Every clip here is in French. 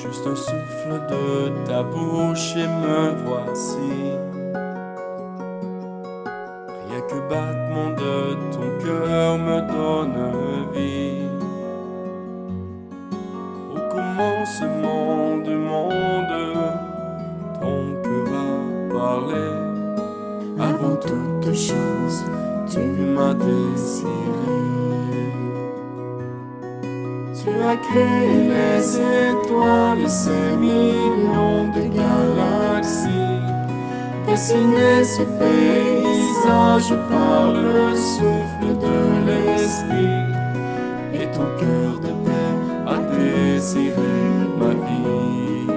Juste un souffle de ta bouche et me voici. Rien que battement de ton cœur me donne vie. Au commencement du monde, ton cœur a parlé. Avant toute chose, tu m'as désiré. Tu as créé les étoiles, ces millions de galaxies. Dessiné ce paysage par le souffle de l'esprit. Et ton cœur de père a désiré ma vie.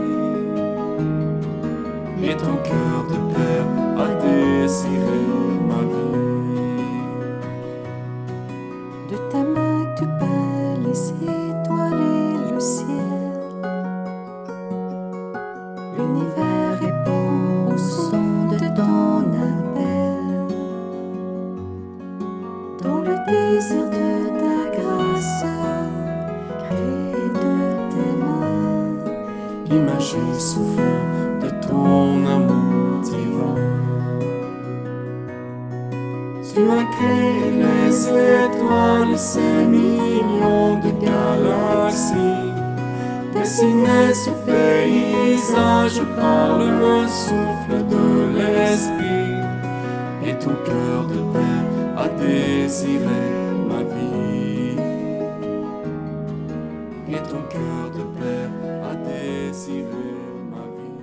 Et ton cœur de père a désiré ma vie. De ta main tu peins les étoiles et le ciel. L'univers répond au son de ton appel. Dans le désir de ta grâce, créé de tes mains, Image et souffle de ton amour divin. tu as créé les étoiles, ces millions de galaxies. Dessiné ce paysage par le souffle de l'esprit. Et ton cœur de père a désiré ma vie. Et ton cœur de père a désiré ma vie.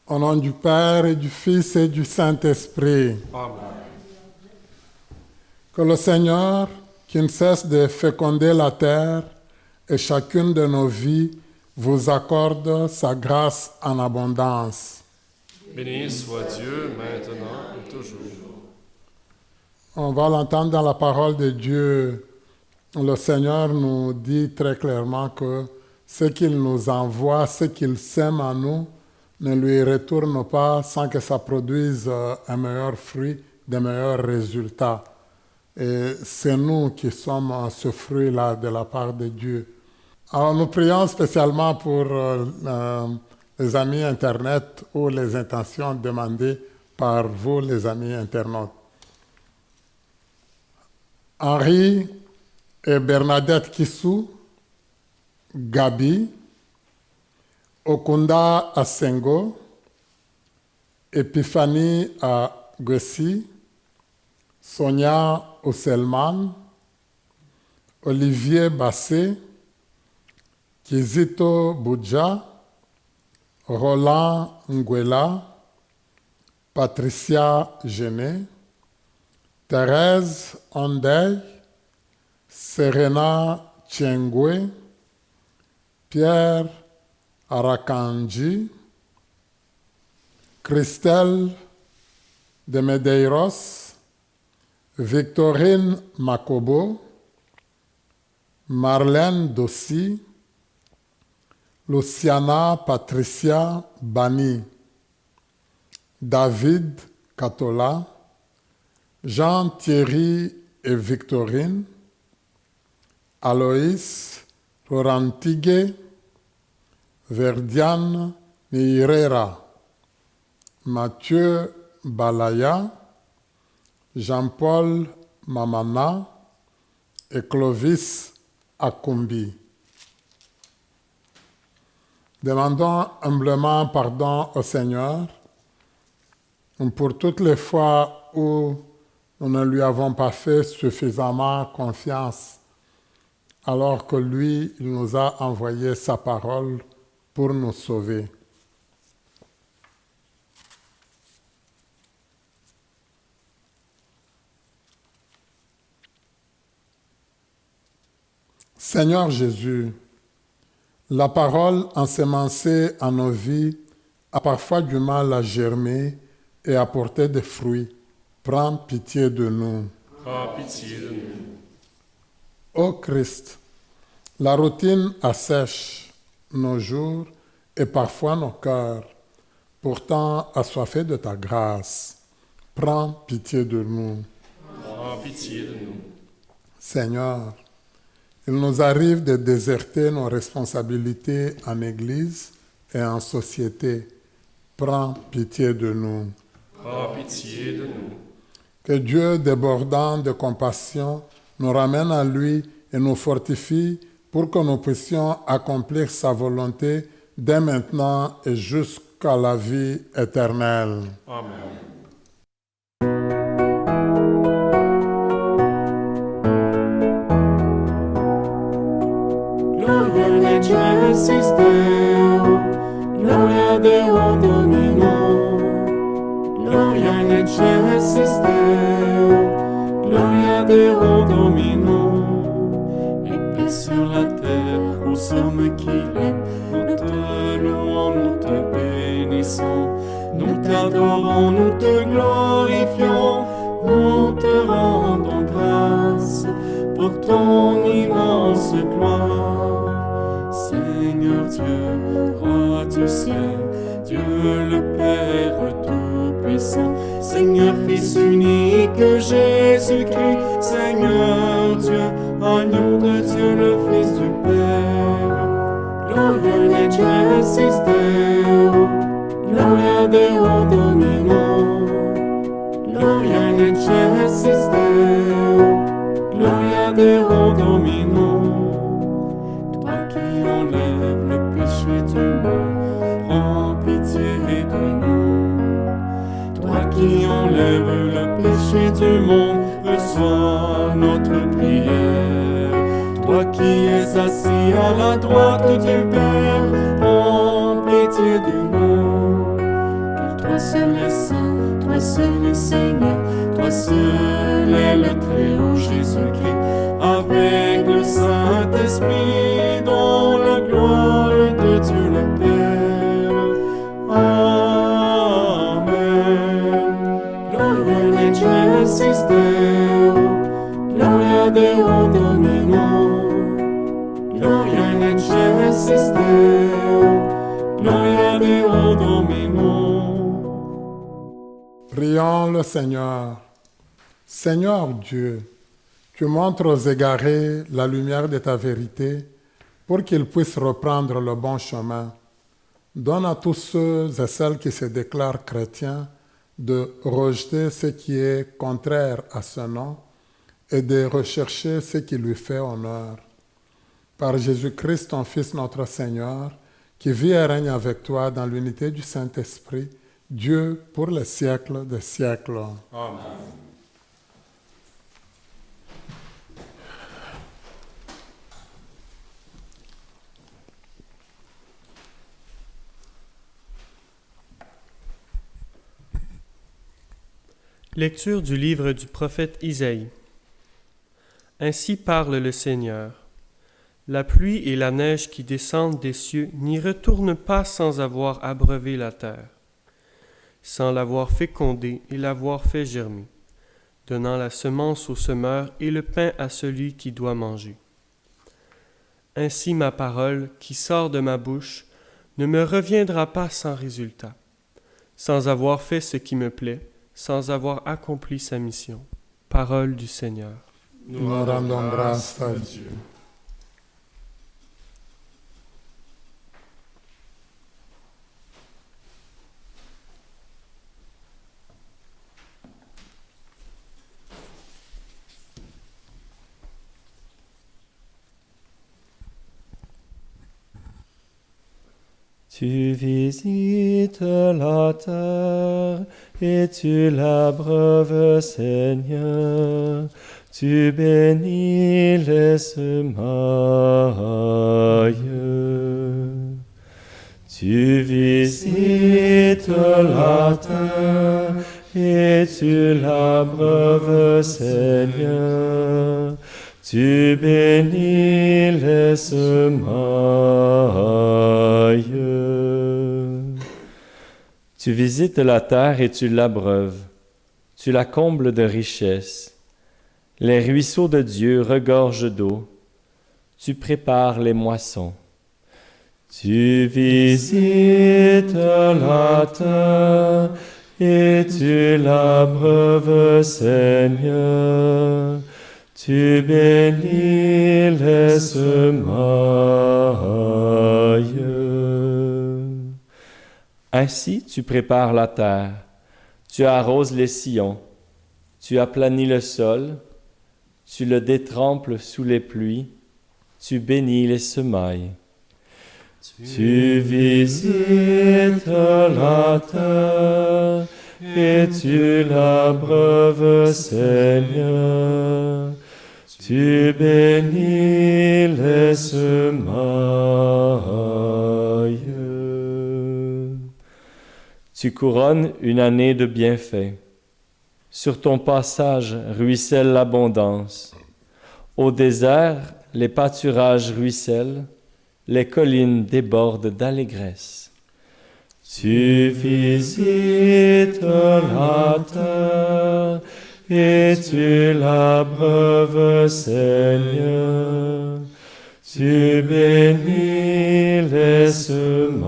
Au nom du Père et du Fils et du Saint-Esprit. Amen. Que le Seigneur, qui ne cesse de féconder la terre et chacune de nos vies, vous accorde sa grâce en abondance. Béni soit Dieu, maintenant et toujours. On va l'entendre dans la parole de Dieu. Le Seigneur nous dit très clairement que ce qu'il nous envoie, ce qu'il sème en nous, ne lui retourne pas sans que ça produise un meilleur fruit, des meilleurs résultats. Et c'est nous qui sommes ce fruit-là de la part de Dieu. Alors nous prions spécialement pour les amis Internet ou les intentions demandées par vous, les amis internautes. Henri et Bernadette Kissou, Gabi, Okunda Asengo, Epiphanie Agossi, Sonia Osselman, Olivier Bassé, Kizito Boudja, Roland Nguela, Patricia Genet, Thérèse Ondey, Serena Tchengwe, Pierre Arakanji, Christelle de Medeiros, Victorine Makobo, Marlène Dossi, Luciana Patricia Bani, David Catola, Jean-Thierry et Victorine, Aloïs Rorantigue, Verdiane Nirera, Mathieu Balaya, Jean-Paul Mamana et Clovis Akumbi. Demandons humblement pardon au Seigneur pour toutes les fois où nous ne lui avons pas fait suffisamment confiance, alors que lui, il nous a envoyé sa parole pour nous sauver. Seigneur Jésus, la parole ensemencée en nos vies a parfois du mal à germer et à porter des fruits. Prends pitié de nous. Prends pitié de nous. Ô Christ, la routine assèche nos jours et parfois nos cœurs, pourtant assoiffés de ta grâce. Prends pitié de nous. Prends pitié de nous. Seigneur, Il nous arrive de déserter nos responsabilités en Église et en société. Prends pitié de nous. Prends pitié de nous. Que Dieu, débordant de compassion, nous ramène à lui et nous fortifie pour que nous puissions accomplir sa volonté dès maintenant et jusqu'à la vie éternelle. Amen. Gloria in excelsis Deo, Gloria Deo Domino. Gloria in excelsis Deo, Gloria Deo Domino. Et paix sur la terre aux hommes qui l'aiment. Nous te louons, nous te bénissons. Nous t'adorons, nous te glorifions. Nous te rendons grâce pour ton immense gloire. Seigneur Dieu, roi du ciel, Dieu le Père Tout-Puissant, Seigneur Fils unique Jésus-Christ, Seigneur Dieu, agneau de Dieu le Fils du Père. Gloria in excelsis Deo, Gloria Deo Domino. Gloria in excelsis Deo, Gloria Deo Domino. Toi qui enlèves le péché du monde, prends pitié de nous. Toi qui enlèves le péché du monde, reçois notre prière. Toi qui es assis à la droite du Père, prends pitié de nous. Car toi seul es saint, toi seul est Seigneur, toi seul est le Très-Haut Jésus-Christ, avec le Saint-Esprit, dans la gloire de Dieu le Père. Amen. Gloria in excelsis Deo, Gloria Deo Domino. Gloria in excelsis Deo, Gloria Deo Domino. Prions le Seigneur. Seigneur Dieu, tu montres aux égarés la lumière de ta vérité pour qu'ils puissent reprendre le bon chemin. Donne à tous ceux et celles qui se déclarent chrétiens de rejeter ce qui est contraire à ce nom et de rechercher ce qui lui fait honneur. Par Jésus-Christ, ton Fils, notre Seigneur, qui vit et règne avec toi dans l'unité du Saint-Esprit, Dieu pour les siècles des siècles. Amen. Lecture du livre du prophète Isaïe. Ainsi parle le Seigneur. La pluie et la neige qui descendent des cieux n'y retournent pas sans avoir abreuvé la terre, sans l'avoir fécondée et l'avoir fait germer, donnant la semence au semeur et le pain à celui qui doit manger. Ainsi ma parole, qui sort de ma bouche, ne me reviendra pas sans résultat, sans avoir fait ce qui me plaît, sans avoir accompli sa mission. Parole du Seigneur. Nous rendons grâce à Dieu. Tu visites la terre et tu l'abreuves, Seigneur. Tu bénis les semailles. Tu visites la terre et tu l'abreuves, Seigneur. Tu bénis les semailles. Tu visites la terre et tu l'abreuves. Tu la combles de richesses. Les ruisseaux de Dieu regorgent d'eau. Tu prépares les moissons. Tu visites la terre et tu l'abreuves, Seigneur. Tu bénis les semailles. Ainsi tu prépares la terre, tu arroses les sillons, tu aplanis le sol, tu le détrempes sous les pluies, tu bénis les semailles. Tu visites la terre et tu l'abreuves, Seigneur. Tu bénis les semailles. Tu couronnes une année de bienfaits. Sur ton passage ruisselle l'abondance. Au désert, les pâturages ruissellent, les collines débordent d'allégresse. Tu visites la terre et tu l'abreuves, Seigneur. Tu bénis les semailles.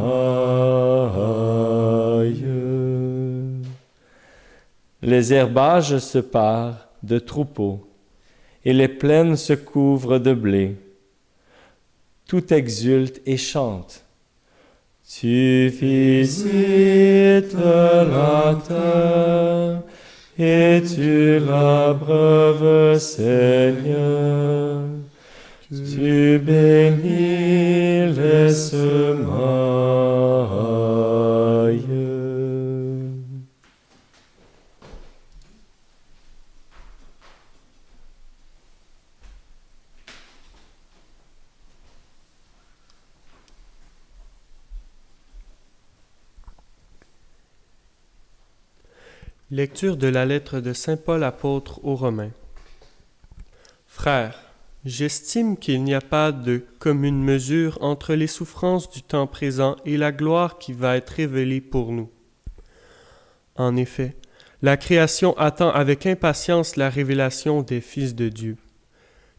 Les herbages se parent de troupeaux et les plaines se couvrent de blé. Tout exulte et chante. Tu visites la terre et tu l'abreuves, Seigneur. Tu bénis les semailles. Lecture de la lettre de Saint Paul apôtre aux Romains. Frères, j'estime qu'il n'y a pas de commune mesure entre les souffrances du temps présent et la gloire qui va être révélée pour nous. En effet, la création attend avec impatience la révélation des fils de Dieu,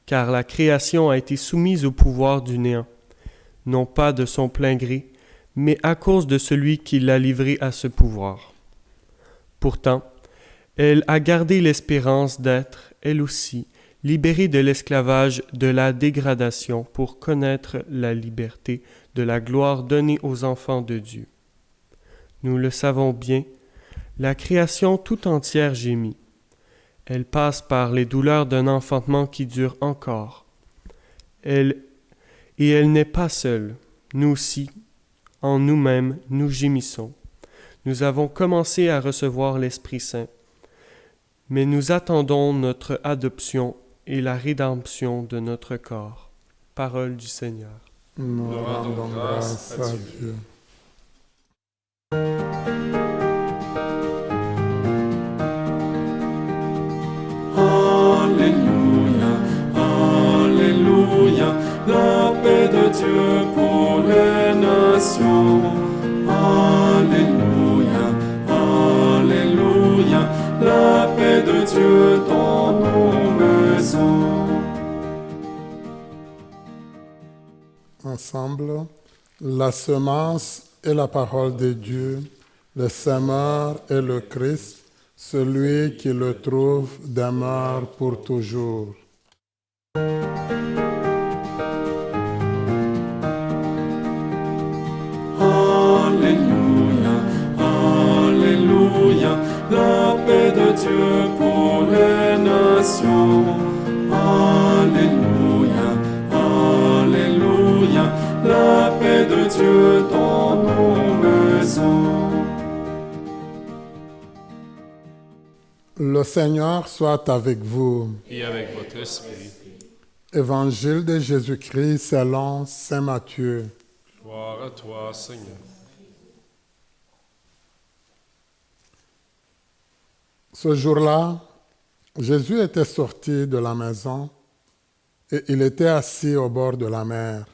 car la création a été soumise au pouvoir du néant, non pas de son plein gré, mais à cause de celui qui l'a livrée à ce pouvoir. Pourtant, elle a gardé l'espérance d'être, elle aussi, libérée de l'esclavage de la dégradation pour connaître la liberté de la gloire donnée aux enfants de Dieu. Nous le savons bien, la création tout entière gémit. Elle passe par les douleurs d'un enfantement qui dure encore. Et elle n'est pas seule. Nous aussi, en nous-mêmes, nous gémissons. Nous avons commencé à recevoir l'Esprit Saint, mais nous attendons notre adoption et la rédemption de notre corps. Parole du Seigneur. Nous rendons grâce à Dieu. Alléluia, Alléluia, la paix de Dieu pour les nations. Alléluia, Alléluia, la paix de Dieu dans nos maisons. Ensemble, la semence est la parole de Dieu, le semeur est le Christ, celui qui le trouve demeure pour toujours. Alléluia, Alléluia, la paix de Dieu pour les nations. Alléluia, Alléluia, la paix de Dieu dans nos maisons. Le Seigneur soit avec vous. Et avec votre esprit. Évangile de Jésus-Christ selon saint Matthieu. Gloire à toi, Seigneur. Ce jour-là, Jésus était sorti de la maison et il était assis au bord de la mer.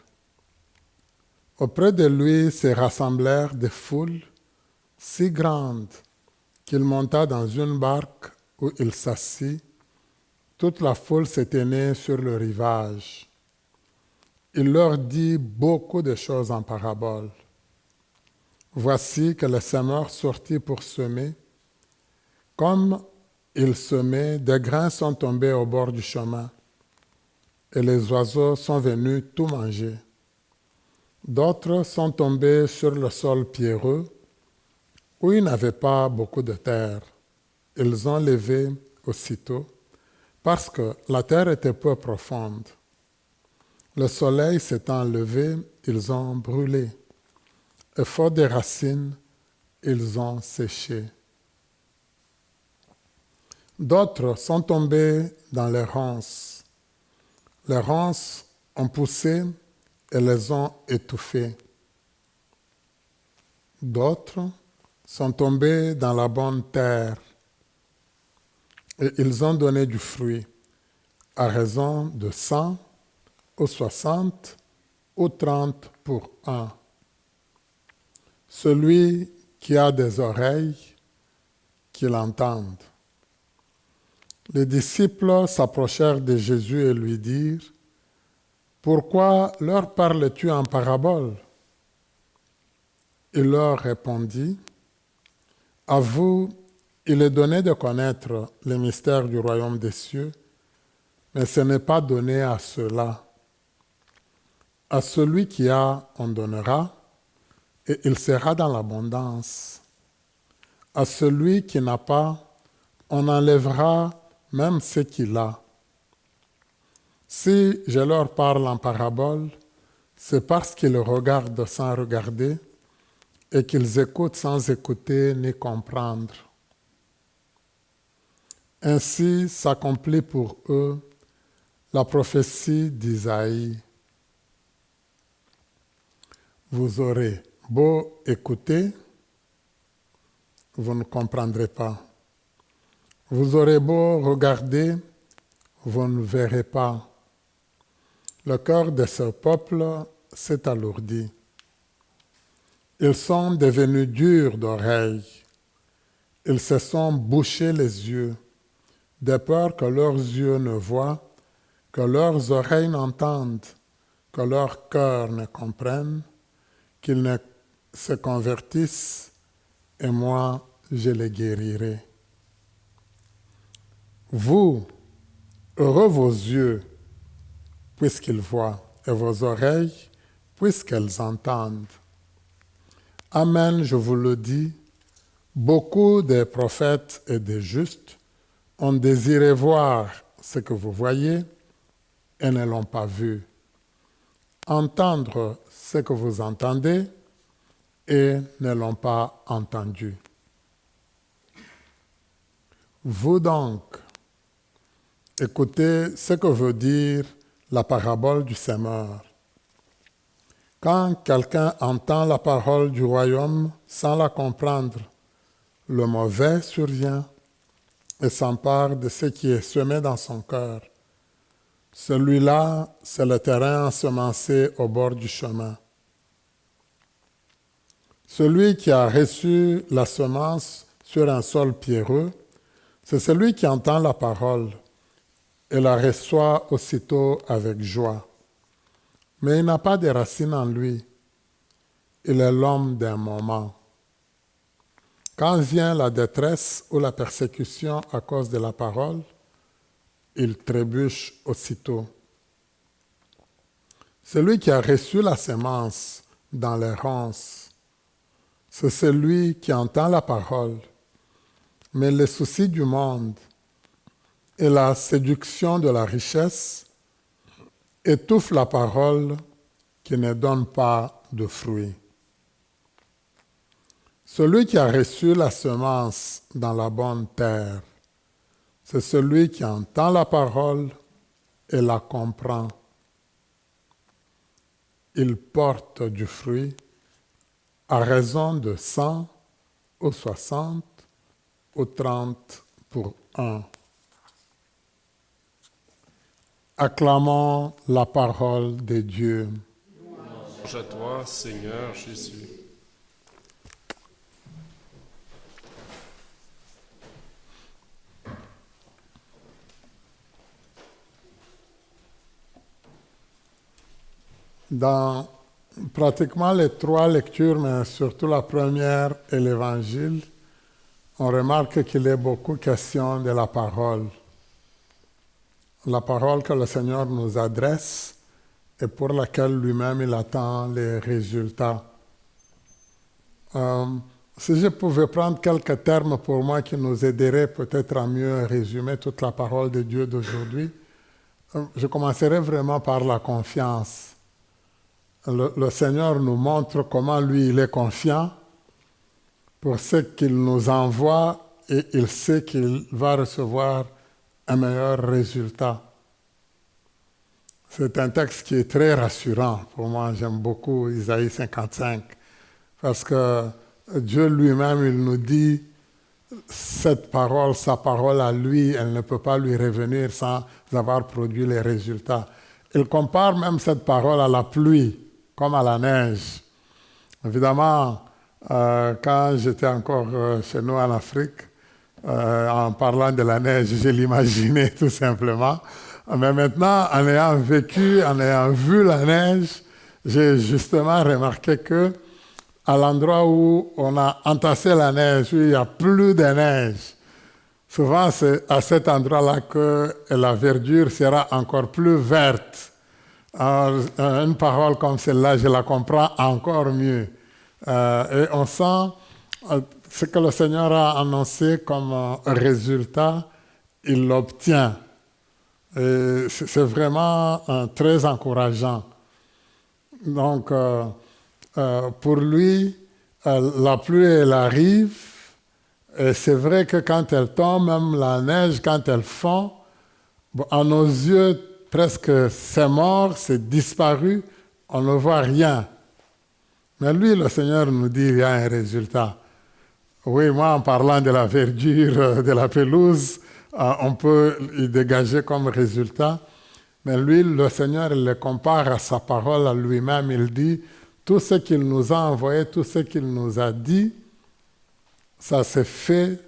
Auprès de lui se rassemblèrent des foules si grandes qu'il monta dans une barque où il s'assit. Toute la foule s'éteignait sur le rivage. Il leur dit beaucoup de choses en parabole. Voici que le semeur sortit pour semer. Comme il semait, des grains sont tombés au bord du chemin. et les oiseaux sont venus tout manger. D'autres sont tombés sur le sol pierreux, où il n'avait pas beaucoup de terre. Ils ont levé aussitôt, parce que la terre était peu profonde. Le soleil s'étant levé, ils ont brûlé, et faute des racines, ils ont séché. D'autres sont tombés dans les ronces. Les ronces ont poussé et les ont étouffés. D'autres sont tombés dans la bonne terre et ils ont donné du fruit à raison de 100 ou 60 ou 30 pour un. Celui qui a des oreilles, qu'il entende. Les disciples s'approchèrent de Jésus et lui dirent, « Pourquoi leur parles-tu en parabole ?» Il leur répondit, « À vous, il est donné de connaître les mystères du royaume des cieux, mais ce n'est pas donné à ceux-là. À celui qui a, on donnera, et il sera dans l'abondance. À celui qui n'a pas, on enlèvera même ce qu'il a. Si je leur parle en parabole, c'est parce qu'ils regardent sans regarder et qu'ils écoutent sans écouter ni comprendre. Ainsi s'accomplit pour eux la prophétie d'Isaïe. Vous aurez beau écouter, vous ne comprendrez pas. Vous aurez beau regarder, vous ne verrez pas. Le cœur de ce peuple s'est alourdi. Ils sont devenus durs d'oreilles. Ils se sont bouchés les yeux, de peur que leurs yeux ne voient, que leurs oreilles n'entendent, que leur cœur ne comprenne, qu'ils ne se convertissent, et moi, je les guérirai. Vous, heureux vos yeux, puisqu'ils voient, et vos oreilles, puisqu'elles entendent. Amen, je vous le dis, beaucoup des prophètes et des justes ont désiré voir ce que vous voyez et ne l'ont pas vu, entendre ce que vous entendez et ne l'ont pas entendu. Vous donc, écoutez ce que veut dire la parabole du semeur. Quand quelqu'un entend la parole du royaume sans la comprendre, le mauvais survient et s'empare de ce qui est semé dans son cœur. Celui-là, c'est le terrain ensemencé au bord du chemin. Celui qui a reçu la semence sur un sol pierreux, c'est celui qui entend la parole et la reçoit aussitôt avec joie. Mais il n'a pas de racines en lui. Il est l'homme d'un moment. Quand vient la détresse ou la persécution à cause de la parole, il trébuche aussitôt. Celui qui a reçu la semence dans les ronces, c'est celui qui entend la parole, mais les soucis du monde et la séduction de la richesse étouffent la parole qui ne donne pas de fruits. Celui qui a reçu la semence dans la bonne terre, c'est celui qui entend la parole et la comprend. Il porte du fruit à raison de 100 ou 60 ou 30 pour un. Acclamons la parole de Dieu. Louange à toi, Seigneur Jésus. Dans pratiquement les 3 lectures, mais surtout la première et l'Évangile, on remarque qu'il est beaucoup question de la parole. la parole que le Seigneur nous adresse et pour laquelle lui-même il attend les résultats. Si je pouvais prendre quelques termes pour moi qui nous aideraient peut-être à mieux résumer toute la parole de Dieu d'aujourd'hui, je commencerai vraiment par la confiance. Le Seigneur nous montre comment lui, il est confiant pour ce qu'il nous envoie et il sait qu'il va recevoir un meilleur résultat. C'est un texte qui est très rassurant pour moi. J'aime beaucoup Isaïe 55 parce que Dieu lui-même, il nous dit cette parole, sa parole à lui, elle ne peut pas lui revenir sans avoir produit les résultats. Il compare même cette parole à la pluie, comme à la neige. Évidemment, quand j'étais encore chez nous en Afrique, en parlant de la neige, je l'imaginais tout simplement. Mais maintenant, en ayant vécu, en ayant vu la neige, j'ai justement remarqué que à l'endroit où on a entassé la neige, où il n'y a plus de neige, souvent c'est à cet endroit-là que la verdure sera encore plus verte. Alors, une parole comme celle-là, je la comprends encore mieux. Et on sent ce que le Seigneur a annoncé comme résultat, il l'obtient. Et c'est vraiment très encourageant. Donc, pour lui, la pluie, elle arrive. Et c'est vrai que quand elle tombe, même la neige, quand elle fond, à nos yeux, presque c'est mort, c'est disparu, on ne voit rien. Mais lui, le Seigneur nous dit qu'il y a un résultat. Oui, moi, en parlant de la verdure de la pelouse, on peut y dégager comme résultat. Mais lui, le Seigneur, il le compare à sa parole, à lui-même. Il dit, tout ce qu'il nous a envoyé, tout ce qu'il nous a dit, ça s'est fait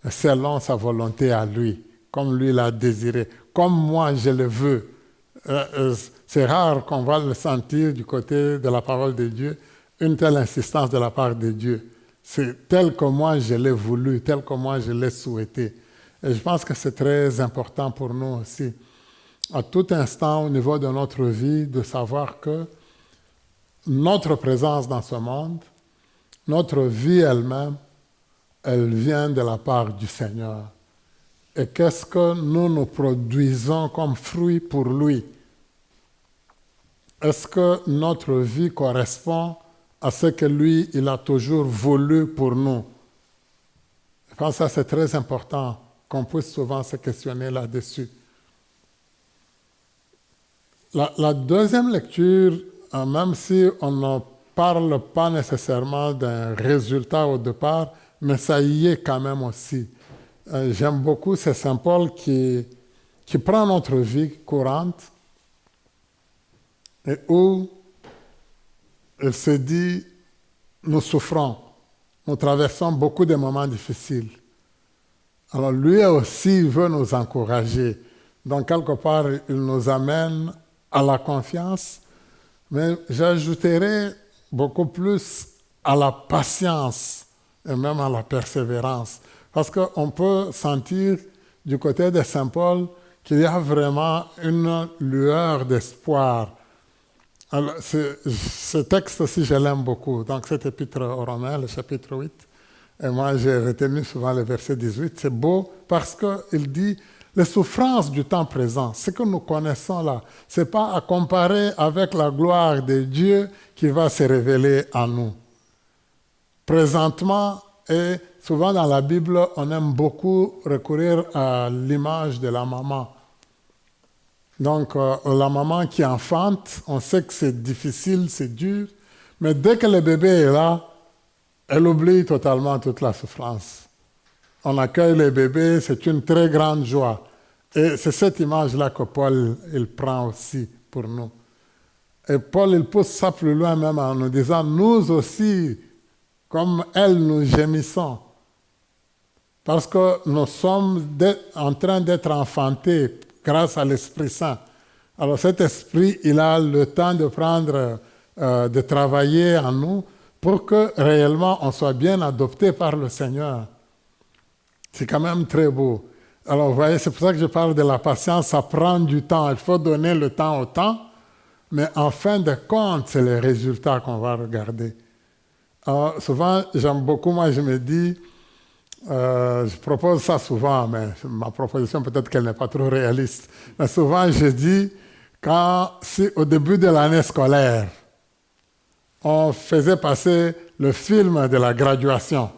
selon sa volonté à lui, comme lui l'a désiré, comme moi je le veux. C'est rare qu'on va le sentir du côté de la parole de Dieu, une telle insistance de la part de Dieu. C'est tel que moi je l'ai voulu, tel que moi je l'ai souhaité. Et je pense que c'est très important pour nous aussi, à tout instant au niveau de notre vie, de savoir que notre présence dans ce monde, notre vie elle-même, elle vient de la part du Seigneur. Et qu'est-ce que nous produisons comme fruit pour lui? Est-ce que notre vie correspond à ce que lui, il a toujours voulu pour nous? Je pense que ça, c'est très important qu'on puisse souvent se questionner là-dessus. La deuxième lecture, même si on ne parle pas nécessairement d'un résultat au départ, mais ça y est quand même aussi. J'aime beaucoup, c'est Saint Paul qui prend notre vie courante et où il se dit, nous souffrons, nous traversons beaucoup de moments difficiles. Alors lui aussi veut nous encourager. Donc quelque part, il nous amène à la confiance, mais j'ajouterai beaucoup plus à la patience et même à la persévérance. Parce qu'on peut sentir du côté de Saint Paul qu'il y a vraiment une lueur d'espoir. Alors, ce texte aussi, je l'aime beaucoup. Donc cet épître aux Romains, le chapitre 8, et moi j'ai retenu souvent le verset 18, c'est beau parce qu'il dit les souffrances du temps présent, ce que nous connaissons là, ce n'est pas à comparer avec la gloire de Dieu qui va se révéler en nous. Présentement, et souvent dans la Bible, on aime beaucoup recourir à l'image de la maman. Donc, la maman qui enfante, on sait que c'est difficile, c'est dur, mais dès que le bébé est là, elle oublie totalement toute la souffrance. On accueille le bébé, c'est une très grande joie. Et c'est cette image-là que Paul il prend aussi pour nous. Et Paul il pousse ça plus loin même en nous disant, nous aussi, comme elle, nous gémissons. Parce que nous sommes en train d'être enfantés grâce à l'Esprit Saint. Alors cet Esprit, il a le temps de prendre, de travailler en nous pour que réellement on soit bien adopté par le Seigneur. C'est quand même très beau. Alors, vous voyez, c'est pour ça que je parle de la patience. Ça prend du temps. Il faut donner le temps au temps. Mais en fin de compte, c'est les résultats qu'on va regarder. Alors, souvent, j'aime beaucoup, moi, je me dis, je propose ça souvent, mais ma proposition, peut-être qu'elle n'est pas trop réaliste. Mais souvent, je dis, si au début de l'année scolaire, on faisait passer le film de la graduation.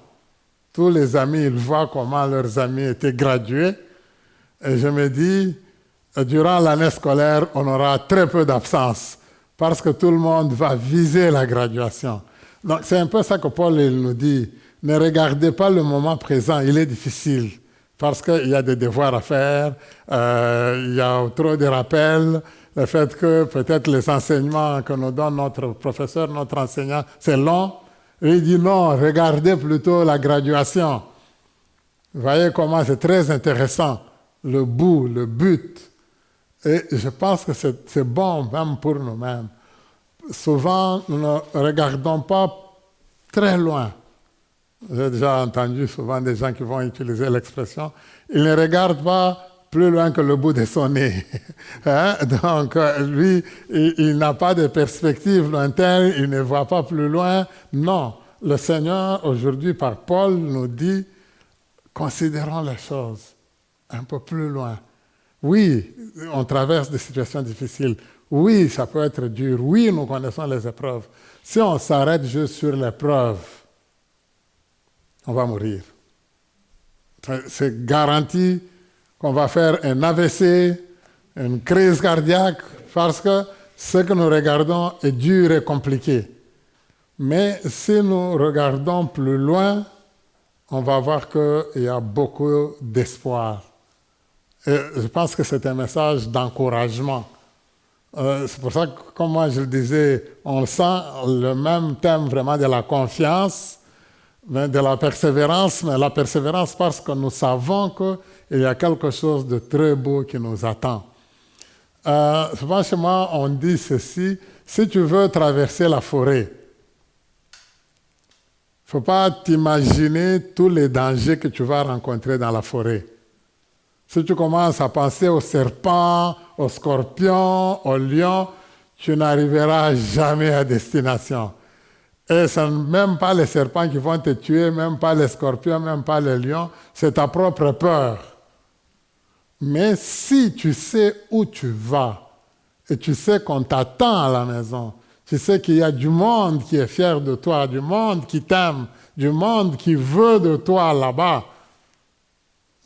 Tous les amis, ils voient comment leurs amis étaient gradués. Et je me dis, durant l'année scolaire, on aura très peu d'absence parce que tout le monde va viser la graduation. Donc, c'est un peu ça que Paul il nous dit. Ne regardez pas le moment présent, il est difficile parce qu'il y a des devoirs à faire, il y a trop de rappels, le fait que peut-être les enseignements que nous donne notre professeur, notre enseignant, c'est long. Et il dit non, regardez plutôt la graduation. Vous voyez comment c'est très intéressant, le bout, le but. Et je pense que c'est bon même pour nous-mêmes. Souvent, nous ne regardons pas très loin. J'ai déjà entendu souvent des gens qui vont utiliser l'expression, ils ne regardent pas plus loin que le bout de son nez. Hein? Donc, lui, il n'a pas de perspective lointaine, il ne voit pas plus loin. Non, le Seigneur, aujourd'hui, par Paul, nous dit, considérons les choses un peu plus loin. Oui, on traverse des situations difficiles. Oui, ça peut être dur. Oui, nous connaissons les épreuves. Si on s'arrête juste sur l'épreuve, on va mourir. C'est garanti qu'on va faire un AVC, une crise cardiaque, parce que ce que nous regardons est dur et compliqué. Mais si nous regardons plus loin, on va voir qu'il y a beaucoup d'espoir. Et je pense que c'est un message d'encouragement. C'est pour ça que, comme moi je le disais, on sent le même thème vraiment de la confiance, de la persévérance, mais la persévérance parce que nous savons qu'il y a quelque chose de très beau qui nous attend. Souvent chez moi, on dit ceci, si tu veux traverser la forêt, il ne faut pas t'imaginer tous les dangers que tu vas rencontrer dans la forêt. Si tu commences à penser aux serpents, aux scorpions, aux lions, tu n'arriveras jamais à destination. Et ce n'est même pas les serpents qui vont te tuer, même pas les scorpions, même pas les lions, c'est ta propre peur. Mais si tu sais où tu vas, et tu sais qu'on t'attend à la maison, tu sais qu'il y a du monde qui est fier de toi, du monde qui t'aime, du monde qui veut de toi là-bas,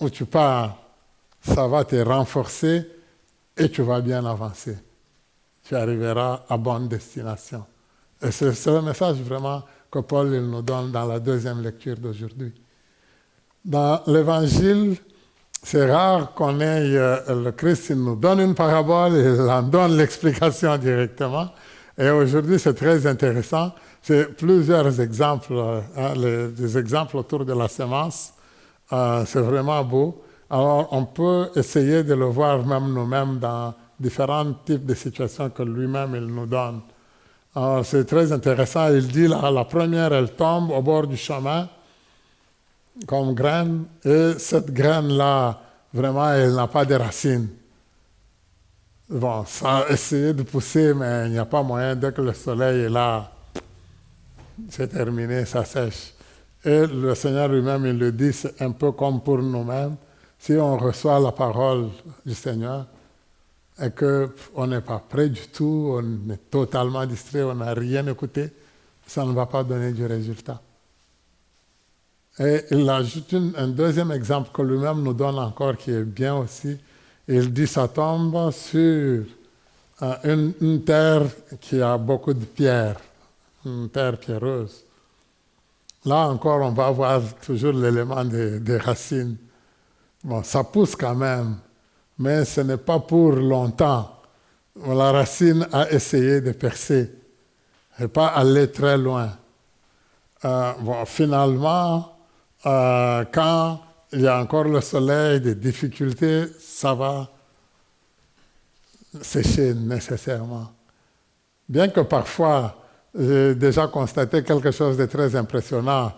où tu pars, ça va te renforcer et tu vas bien avancer. Tu arriveras à bonne destination. Et c'est le message vraiment que Paul il nous donne dans la deuxième lecture d'aujourd'hui. Dans l'Évangile, c'est rare qu'on ait le Christ, il nous donne une parabole, il en donne l'explication directement. Et aujourd'hui, c'est très intéressant. C'est plusieurs exemples, des exemples autour de la semence. C'est vraiment beau. Alors, on peut essayer de le voir même nous-mêmes dans différents types de situations que lui-même il nous donne. Alors, c'est très intéressant. Il dit, la première, elle tombe au bord du chemin comme graine. Et cette graine-là, vraiment, elle n'a pas de racines. Bon, ça a essayé de pousser, mais il n'y a pas moyen. Dès que le soleil est là, c'est terminé, ça sèche. Et le Seigneur lui-même, il le dit, c'est un peu comme pour nous-mêmes. Si on reçoit la parole du Seigneur et qu'on n'est pas prêt du tout, on est totalement distrait, on n'a rien écouté, ça ne va pas donner du résultat. Et il ajoute un deuxième exemple que lui-même nous donne encore qui est bien aussi. Il dit ça tombe sur une terre qui a beaucoup de pierres, une terre pierreuse. Là encore, on va avoir toujours l'élément des racines. Bon, ça pousse quand même, mais ce n'est pas pour longtemps. La racine a essayé de percer et pas aller très loin. Finalement, quand il y a encore le soleil, des difficultés, ça va sécher nécessairement. Bien que parfois, j'ai déjà constaté quelque chose de très impressionnant.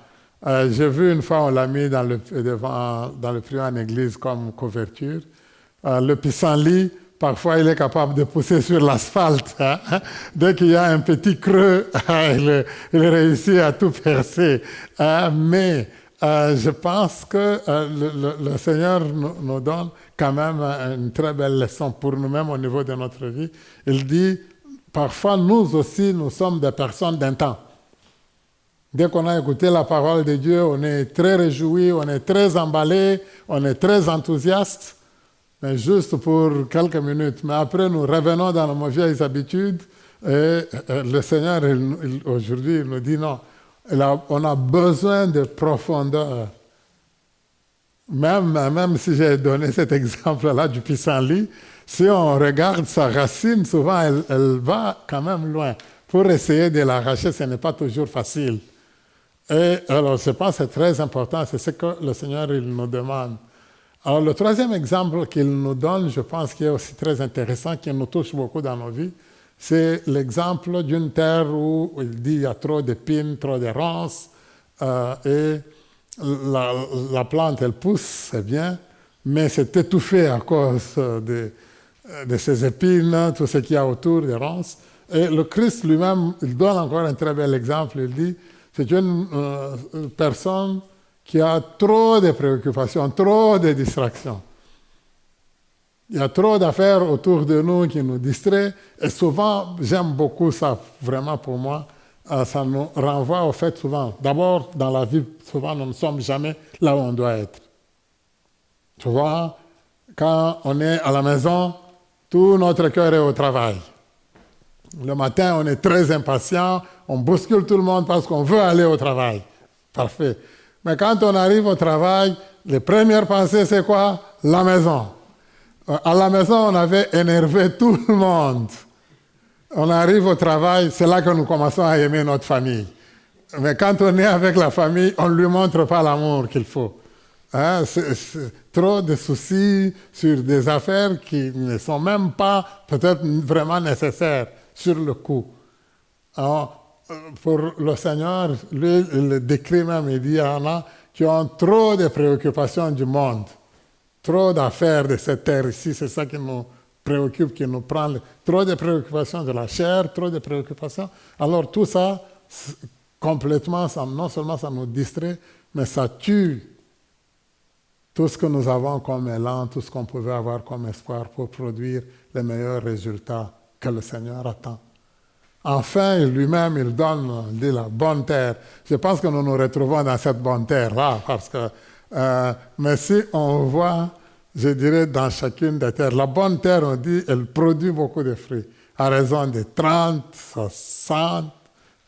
J'ai vu une fois, on l'a mis dans le privet en église comme couverture. Le pissenlit, parfois, il est capable de pousser sur l'asphalte. Hein. Dès qu'il y a un petit creux, il réussit à tout percer. Mais je pense que le Seigneur nous donne quand même une très belle leçon pour nous-mêmes au niveau de notre vie. Il dit, parfois, nous aussi, nous sommes des personnes d'un temps. Dès qu'on a écouté la parole de Dieu, on est très réjouis, on est très emballés, on est très enthousiastes, mais juste pour quelques minutes. Mais après, nous revenons dans nos vieilles habitudes et le Seigneur, aujourd'hui, il nous dit non, on a besoin de profondeur. Même si j'ai donné cet exemple-là du pissenlit, si on regarde sa racine, souvent, elle va quand même loin. Pour essayer de l'arracher, ce n'est pas toujours facile. Et alors, je pense que c'est très important, c'est ce que le Seigneur il nous demande. Alors, le troisième exemple qu'il nous donne, je pense qu'il est aussi très intéressant, qui nous touche beaucoup dans nos vies, c'est l'exemple d'une terre où il dit il y a trop d'épines, trop de ronces, et la plante, elle pousse, c'est bien, mais c'est étouffé à cause de ces épines, tout ce qu'il y a autour des ronces. Et le Christ lui-même, il donne encore un très bel exemple, il dit, c'est une personne qui a trop de préoccupations, trop de distractions. Il y a trop d'affaires autour de nous qui nous distraient. Et souvent, j'aime beaucoup ça, vraiment pour moi, ça nous renvoie au fait souvent. D'abord, dans la vie, souvent, nous ne sommes jamais là où on doit être. Tu vois, quand on est à la maison, tout notre cœur est au travail. Le matin, on est très impatient, on bouscule tout le monde parce qu'on veut aller au travail. Parfait. Mais quand on arrive au travail, les premières pensées, c'est quoi? La maison. À la maison, on avait énervé tout le monde. On arrive au travail, c'est là que nous commençons à aimer notre famille. Mais quand on est avec la famille, on ne lui montre pas l'amour qu'il faut. Hein? C'est trop de soucis sur des affaires qui ne sont même pas peut-être vraiment nécessaires sur le coup. Alors, pour le Seigneur, lui, il le décrit même, il dit, il y en a qui ont trop de préoccupations du monde, trop d'affaires de cette terre ici, c'est ça qui nous préoccupe, qui nous prend, trop de préoccupations de la chair, trop de préoccupations. Alors tout ça, complètement, non seulement ça nous distrait, mais ça tue tout ce que nous avons comme élan, tout ce qu'on pouvait avoir comme espoir pour produire les meilleurs résultats que le Seigneur attend. Enfin, lui-même, il donne, il dit, la bonne terre. Je pense que nous nous retrouvons dans cette bonne terre-là, parce que, mais si on voit, je dirais, dans chacune des terres, la bonne terre, on dit, elle produit beaucoup de fruits, à raison de 30, 60,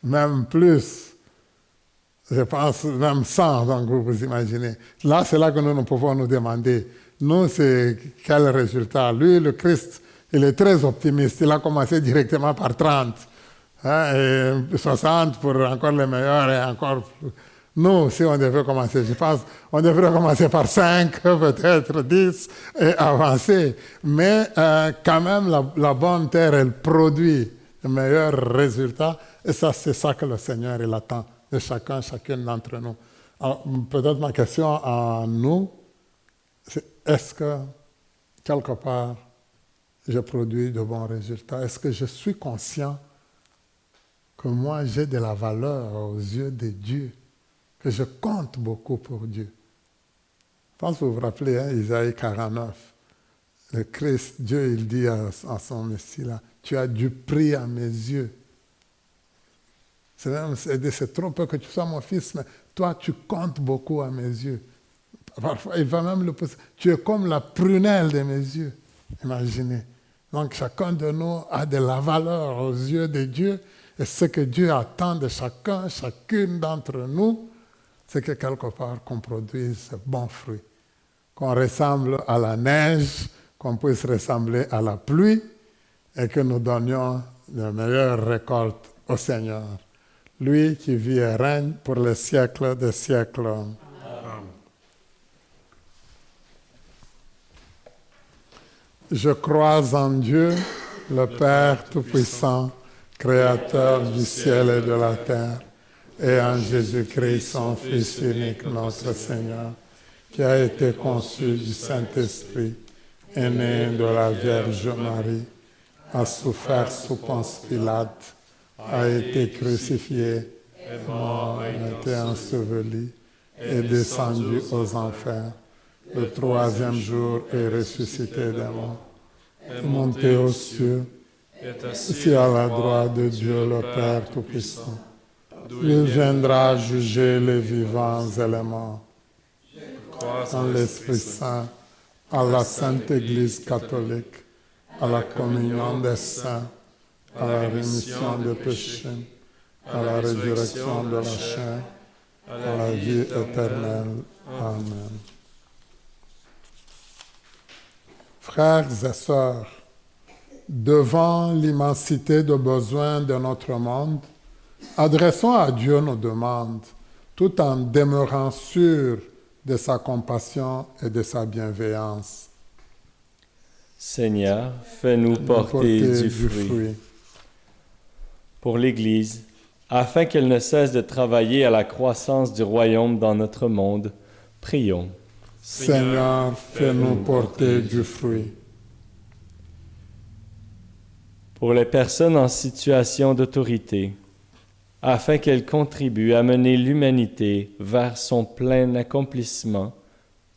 même plus. Je pense même 100, donc vous imaginez. Là, c'est là que nous pouvons nous demander, nous, c'est quel résultat? Lui, le Christ, il est très optimiste. Il a commencé directement par 30. Hein, et 60 pour encore les meilleurs et encore plus. Nous, si on devait commencer, je pense, on devrait commencer par 5, peut-être 10, et avancer. Mais quand même, la bonne terre, elle produit le meilleur résultat. Et ça, c'est ça que le Seigneur, il attend de chacune d'entre nous. Alors, peut-être ma question à nous, c'est est-ce que, quelque part, je produis de bons résultats? Est-ce que je suis conscient que moi, j'ai de la valeur aux yeux de Dieu, que je compte beaucoup pour Dieu? Je pense que vous vous rappelez, hein, Isaïe 49, le Christ, Dieu, il dit à son Messie là, tu as du prix à mes yeux. C'est trop peu que tu sois mon fils, mais toi, tu comptes beaucoup à mes yeux. Parfois, il va même le pousser. Tu es comme la prunelle de mes yeux. Imaginez. Donc, chacun de nous a de la valeur aux yeux de Dieu. Et ce que Dieu attend de chacune d'entre nous, c'est que quelque part, qu'on produise de bons fruits. Qu'on ressemble à la neige, qu'on puisse ressembler à la pluie, et que nous donnions de meilleures récoltes au Seigneur. Lui qui vit et règne pour les siècles des siècles. Amen. Je crois en Dieu, le Père Tout-Puissant, Créateur du ciel et de la terre, et en Jésus-Christ, son Fils unique, notre Seigneur, qui a été conçu du Saint-Esprit, est né de la Vierge Marie, a souffert sous Ponce Pilate, a été crucifié, est mort, a été enseveli, est descendu aux enfers. Le troisième jour est ressuscité des morts, est monté aux cieux, est assis à la droite de Dieu le Père Tout-Puissant. Il viendra juger les vivants et les morts. En l'Esprit Saint, à la Sainte Église catholique, à la communion des saints, à la rémission des péchés, à la résurrection de la chair, à la vie éternelle. Amen. Frères et sœurs, devant l'immensité de besoins de notre monde, adressons à Dieu nos demandes, tout en demeurant sûrs de sa compassion et de sa bienveillance. Seigneur, fais-nous porter du fruit. Pour l'Église, afin qu'elle ne cesse de travailler à la croissance du royaume dans notre monde, prions. Seigneur, fais-nous porter du fruit. Pour les personnes en situation d'autorité, afin qu'elles contribuent à mener l'humanité vers son plein accomplissement,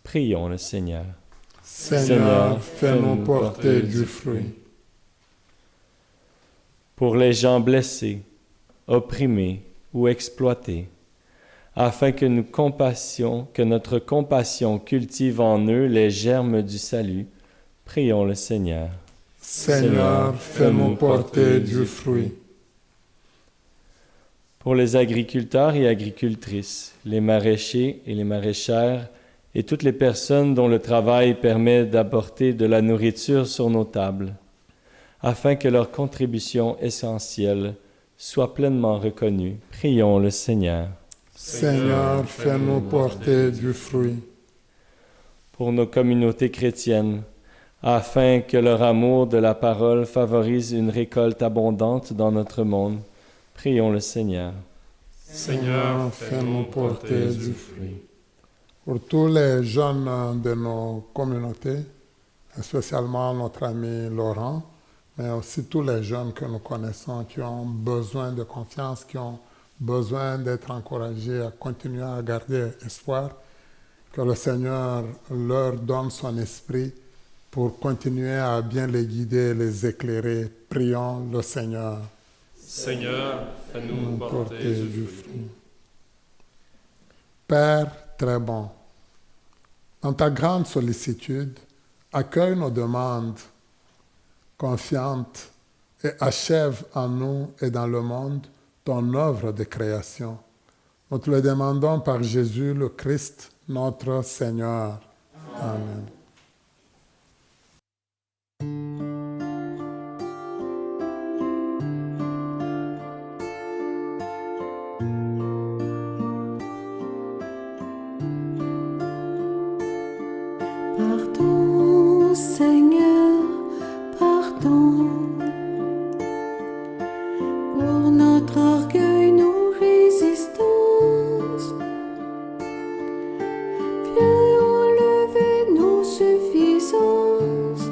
prions le Seigneur. Seigneur, fais-nous porter du fruit. Pour les gens blessés, opprimés ou exploités, afin que notre compassion cultive en eux les germes du salut, prions le Seigneur. Seigneur, fais-nous porter du fruit. Pour les agriculteurs et agricultrices, les maraîchers et les maraîchères, et toutes les personnes dont le travail permet d'apporter de la nourriture sur nos tables, afin que leur contribution essentielle soit pleinement reconnue, prions le Seigneur. Seigneur, fais-nous porter du fruit. Pour nos communautés chrétiennes, afin que leur amour de la parole favorise une récolte abondante dans notre monde, prions le Seigneur. Seigneur, fais-nous porter du fruit. Pour tous les jeunes de nos communautés, spécialement notre ami Laurent, mais aussi tous les jeunes que nous connaissons qui ont besoin de confiance, qui ont besoin d'être encouragés à continuer à garder espoir, que le Seigneur leur donne son esprit pour continuer à bien les guider, les éclairer. Prions le Seigneur. Seigneur, fais-nous porter du fruit. Père très bon, dans ta grande sollicitude, accueille nos demandes confiantes et achève en nous et dans le monde ton œuvre de création. Nous te le demandons par Jésus le Christ, notre Seigneur. Amen. Pardon, Seigneur, pardon pour notre orgueil, nos résistances. Viens enlever nos suffisances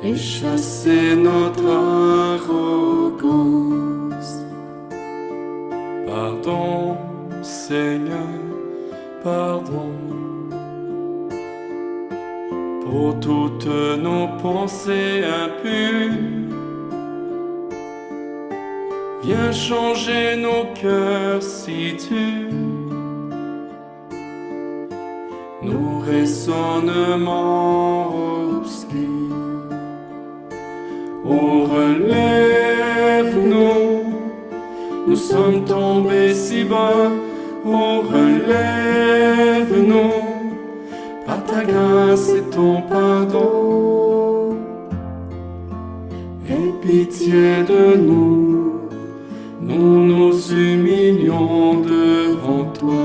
Et chasser notre arrogance. Pardon, Seigneur, pardon pour toutes nos pensées impures. Viens changer nos cœurs si tu nos raisonnements obscurs. Oh, relève-nous, nous sommes tombés si bas. Oh, relève-nous, par ta grâce et ton pardon. Aie pitié de nous, nous nous humilions devant toi.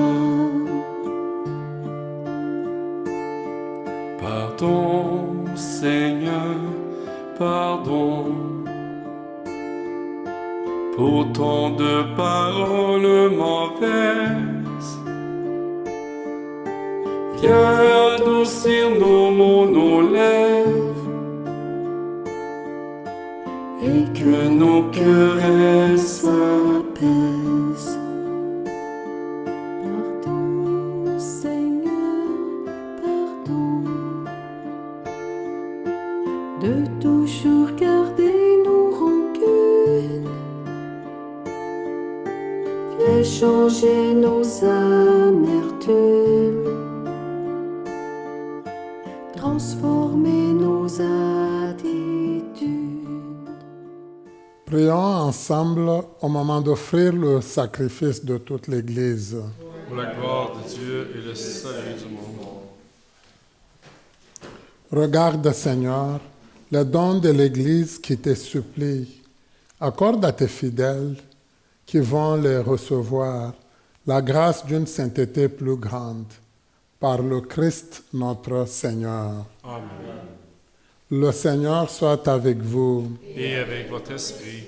Pardon, Seigneur, pardon pour tant de paroles mauvaises. Viens adoucir nos mots, nos lèvres, et que nos cœurs s'apaisent. Pardon, Seigneur, pardon, de toujours garder nos rancunes. Viens changer nos amertumes, transformer nos attitudes. Prions ensemble au moment d'offrir le sacrifice de toute l'Église. Pour la gloire de Dieu et le salut du monde. Regarde, Seigneur, les dons de l'Église qui te supplient. Accorde à tes fidèles qui vont les recevoir la grâce d'une sainteté plus grande. Par le Christ notre Seigneur. Amen. Le Seigneur soit avec vous. Et avec votre esprit,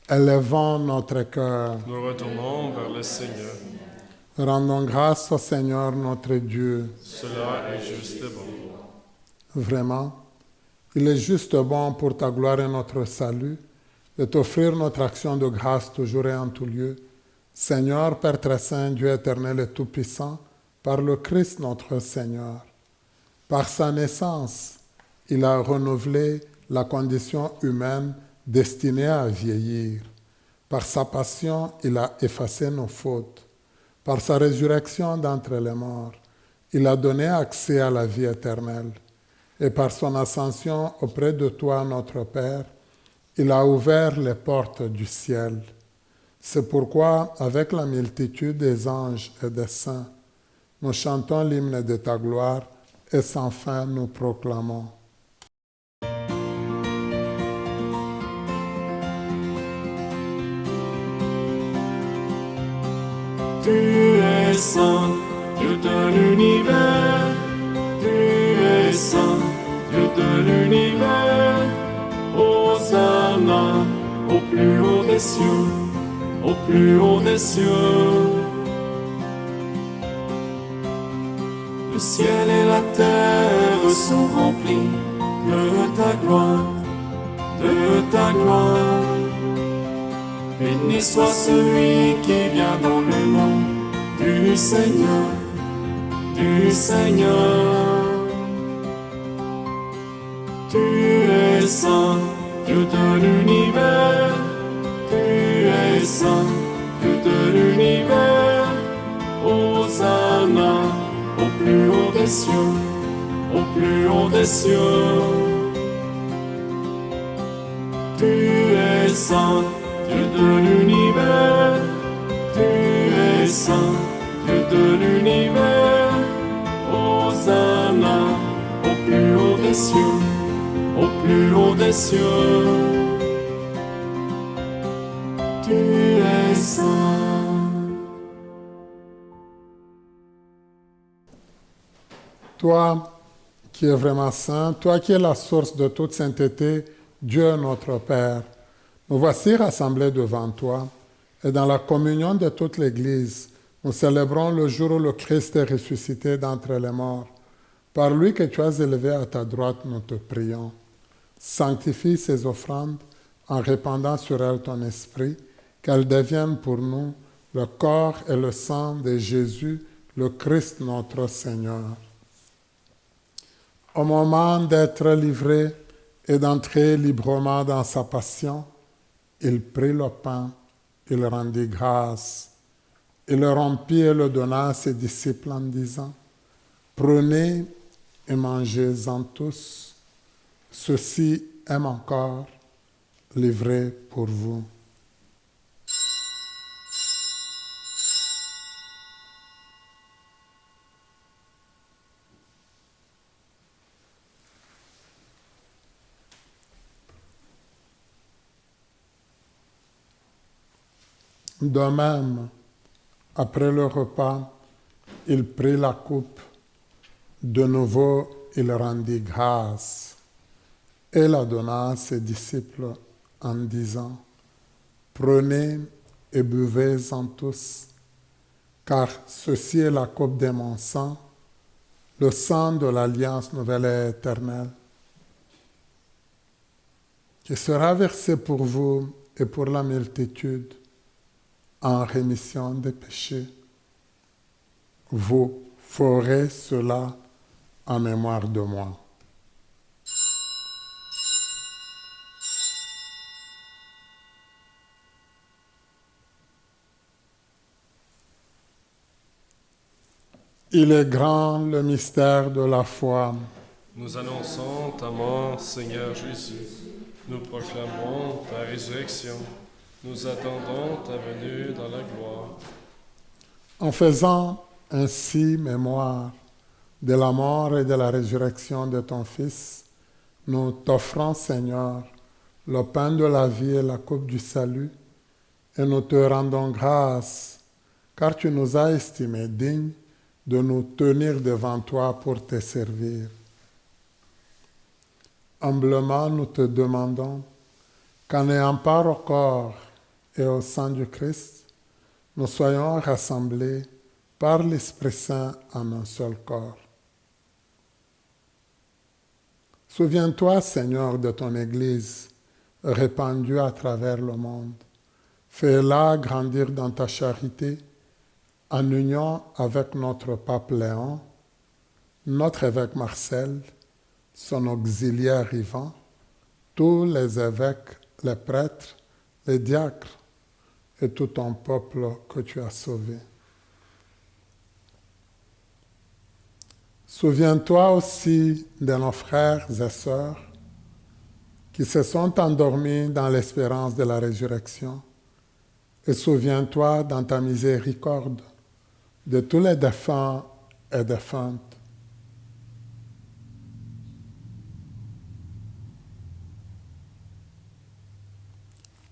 Élevons notre cœur. nous retournons vers le Seigneur. Rendons grâce au Seigneur notre Dieu. Cela est juste et bon. Vraiment, il est juste bon pour ta gloire et notre salut de t'offrir notre action de grâce toujours et en tout lieu. Seigneur, Père très saint, Dieu éternel et tout-puissant, par le Christ notre Seigneur. Par sa naissance, il a renouvelé la condition humaine destinée à vieillir. Par sa passion, il a effacé nos fautes. Par sa résurrection d'entre les morts, il a donné accès à la vie éternelle. Et par son ascension auprès de toi, notre Père, il a ouvert les portes du ciel. C'est pourquoi, avec la multitude des anges et des saints, nous chantons l'hymne de ta gloire et sans fin nous proclamons. Tu es saint, Dieu de l'univers. Tu es saint, Dieu de l'univers. Hosanna au plus haut des cieux, au plus haut des cieux. Le ciel et la terre sont remplis de ta gloire, de ta gloire. Béni soit celui qui vient dans le nom du Seigneur, du Seigneur. Tu es saint, Dieu de l'univers. Tu es saint, Dieu de l'univers. Hosanna au plus haut des cieux, au plus haut des cieux. Tu es saint, Dieu de l'univers. Tu es saint, Dieu de l'univers. Hosanna au plus haut des cieux, au plus haut des cieux. Tu es saint. Toi qui es vraiment saint, toi qui es la source de toute sainteté, Dieu notre Père, nous voici rassemblés devant toi et dans la communion de toute l'Église, nous célébrons le jour où le Christ est ressuscité d'entre les morts. Par lui que tu as élevé à ta droite, nous te prions. Sanctifie ces offrandes en répandant sur elles ton esprit, qu'elles deviennent pour nous le corps et le sang de Jésus, le Christ notre Seigneur. Au moment d'être livré et d'entrer librement dans sa passion, il prit le pain, il rendit grâce, il le rompit et le donna à ses disciples en disant, « Prenez et mangez-en tous, ceci est mon corps livré pour vous. » De même, après le repas, il prit la coupe. De nouveau, il rendit grâce et la donna à ses disciples en disant, « Prenez et buvez-en tous, car ceci est la coupe de mon sang, le sang de l'alliance nouvelle et éternelle, qui sera versé pour vous et pour la multitude en rémission des péchés. Vous ferez cela en mémoire de moi. Il est grand le mystère de la foi. Nous annonçons ta mort, Seigneur Jésus. Nous proclamons ta résurrection. Nous attendons ta venue dans la gloire. En faisant ainsi mémoire de la mort et de la résurrection de ton Fils, nous t'offrons, Seigneur, le pain de la vie et la coupe du salut, et nous te rendons grâce, car tu nous as estimés dignes de nous tenir devant toi pour te servir. Humblement, nous te demandons qu'en ayant part au corps et au sang du Christ, nous soyons rassemblés par l'Esprit Saint en un seul corps. Souviens-toi, Seigneur, de ton Église répandue à travers le monde. Fais-la grandir dans ta charité, en union avec notre pape Léon, notre évêque Marcel, son auxiliaire Ivan, tous les évêques, les prêtres, les diacres et tout ton peuple que tu as sauvé. Souviens-toi aussi de nos frères et sœurs qui se sont endormis dans l'espérance de la résurrection, et souviens-toi dans ta miséricorde de tous les défunts et défuntes.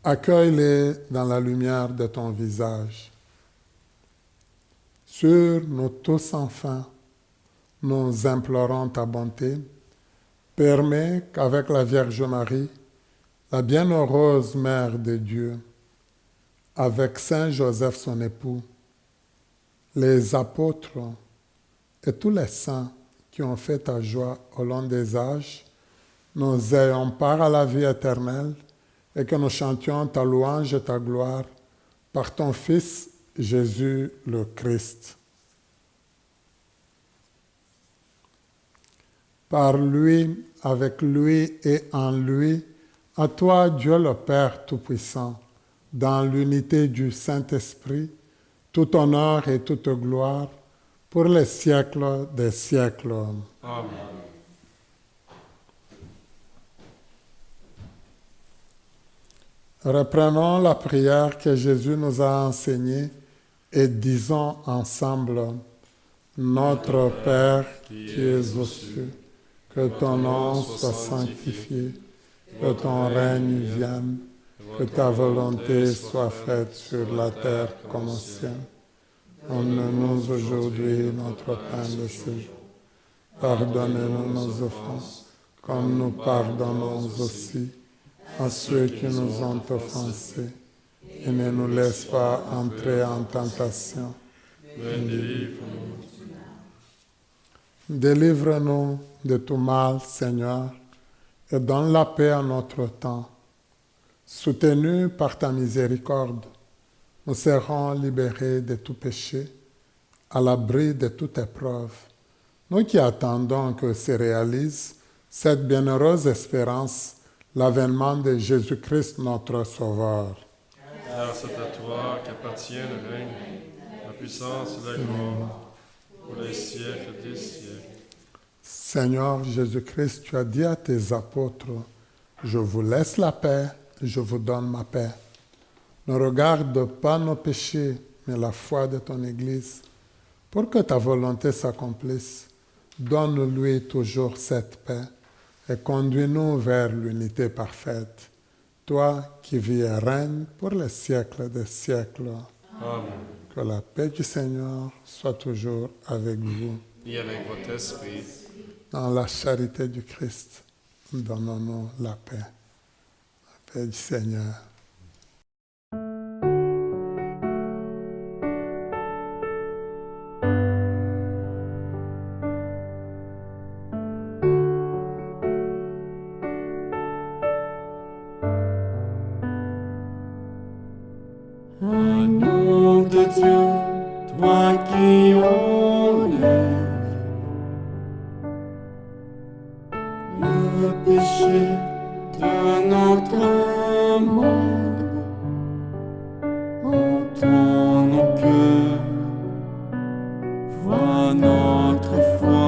Accueille-les dans la lumière de ton visage. Sur nous tous enfin, nous implorons ta bonté. Permets qu'avec la Vierge Marie, la bienheureuse Mère de Dieu, avec Saint Joseph son époux, les apôtres et tous les saints qui ont fait ta joie au long des âges, nous ayons part à la vie éternelle et que nous chantions ta louange et ta gloire par ton Fils Jésus le Christ. Par lui, avec lui et en lui, à toi Dieu le Père Tout-Puissant, dans l'unité du Saint-Esprit, tout honneur et toute gloire pour les siècles des siècles. Amen. Reprenons la prière que Jésus nous a enseignée et disons ensemble: Notre Père qui es aux cieux, que ton nom soit sanctifié, que ton règne vienne, que ta volonté soit faite sur la terre comme au ciel. Donne-nous aujourd'hui notre pain de ce jour. Pardonne-nous nos offenses, comme nous pardonnons aussi à ceux qui nous ont offensés. Et ne nous laisse pas entrer en tentation. Mais délivre-nous. Délivre-nous de tout mal, Seigneur, et donne la paix à notre temps. Soutenus par ta miséricorde, nous serons libérés de tout péché, à l'abri de toute épreuve. Nous qui attendons que se réalise cette bienheureuse espérance, l'avènement de Jésus-Christ notre Sauveur. Car c'est à toi qu'appartient le règne, la puissance et la gloire, pour les siècles des siècles. Seigneur Jésus-Christ, tu as dit à tes apôtres, je vous laisse la paix, je vous donne ma paix. Ne regarde pas nos péchés, mais la foi de ton Église. Pour que ta volonté s'accomplisse, donne-lui toujours cette paix et conduis-nous vers l'unité parfaite. Toi qui vis et règnes pour les siècles des siècles. Amen. Que la paix du Seigneur soit toujours avec vous. Et avec votre esprit. Dans la charité du Christ, donnons-nous la paix. La paix du Seigneur. qui enlèves le péché de notre monde. Entends nos cœurs, vois notre foi,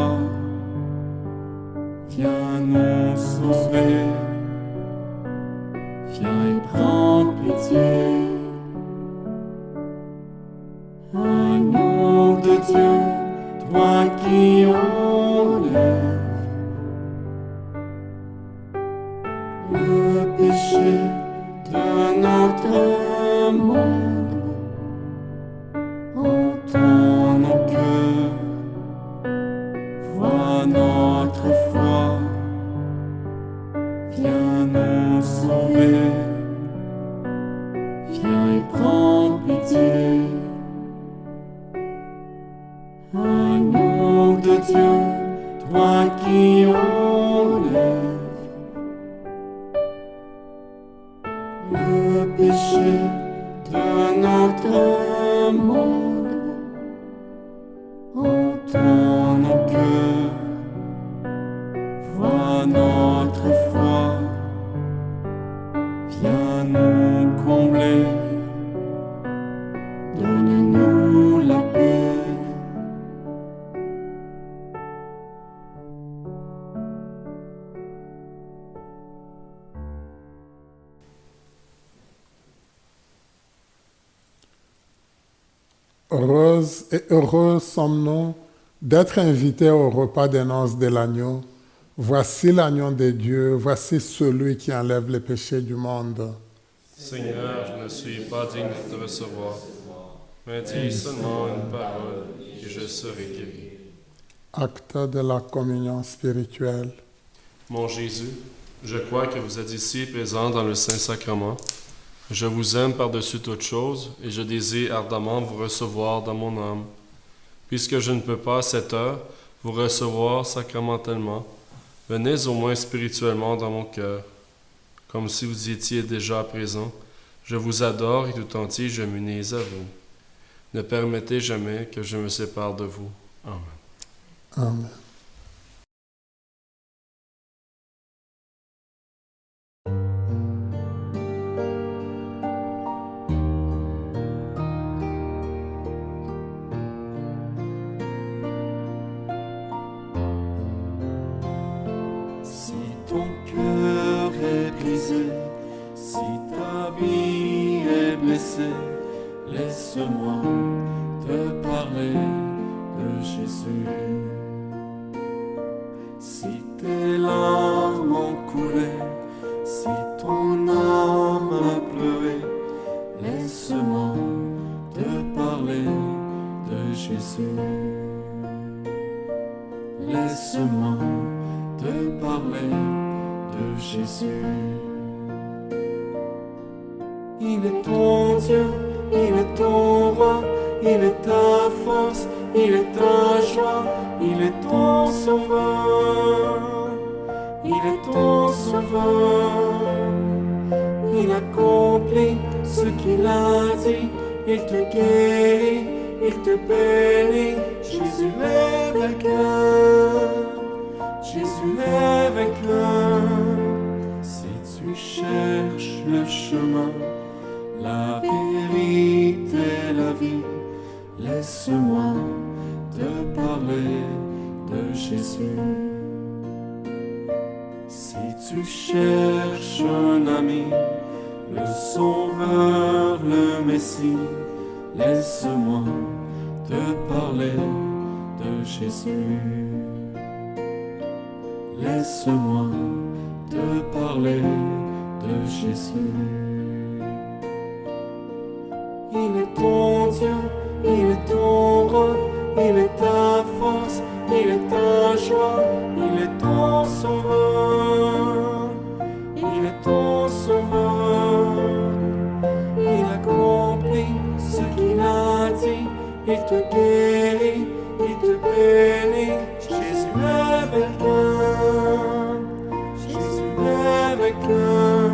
viens nous sauver, viens et prends pitié. Agneau de Dieu, toi qui enlèves le péché de notre monde, entends nos cœurs, vois notre foi, viens nous sauver, viens et prends pitié. Agneau de Dieu, toi qui enlèves le péché de notre monde, entends nos cœurs, vois notre foi, viens nous combler, donne-nous la paix. Heureuses et heureux sommes-nous d'être invités au repas des noces de l'agneau. Voici l'agneau de Dieu, voici celui qui enlève les péchés du monde. Seigneur, je ne suis pas digne de te recevoir, mais dis seulement une parole et je serai guéri. Acte de la communion spirituelle. Mon Jésus, je crois que vous êtes ici présent dans le Saint-Sacrement. Je vous aime par-dessus toute chose et je désire ardemment vous recevoir dans mon âme. Puisque je ne peux pas à cette heure vous recevoir sacramentellement, venez au moins spirituellement dans mon cœur. Comme si vous y étiez déjà présent, je vous adore et tout entier je m'unis à vous. Ne permettez jamais que je me sépare de vous. Amen. Amen. Si ton cœur est brisé, si ta vie est blessée, laisse-moi te parler de Jésus. Si tes larmes ont coulé, si ton âme a pleuré, laisse-moi te parler de Jésus. Laisse-moi te parler de Jésus. Il est ton Dieu, il est ton roi, il est ta force, il est ta joie, il est ton sauveur, il est ton sauveur. Il accomplit ce qu'il a dit, il te guérit, il te bénit. Jésus est vainqueur, Jésus est vainqueur. Si tu cherches le chemin, la vérité, la vie, laisse-moi te parler de Jésus. Si tu cherches un ami, le Sauveur, le Messie, laisse-moi te parler de Jésus. Laisse-moi te parler de Jésus. Il est ton Dieu, il est ton roi, il est ta force, il est ta joie, il est ton sauveur, il est ton sauveur. Il accomplit ce qu'il a dit, il te guérit, il te bénit. Jésus est vainqueur, Jésus est vainqueur.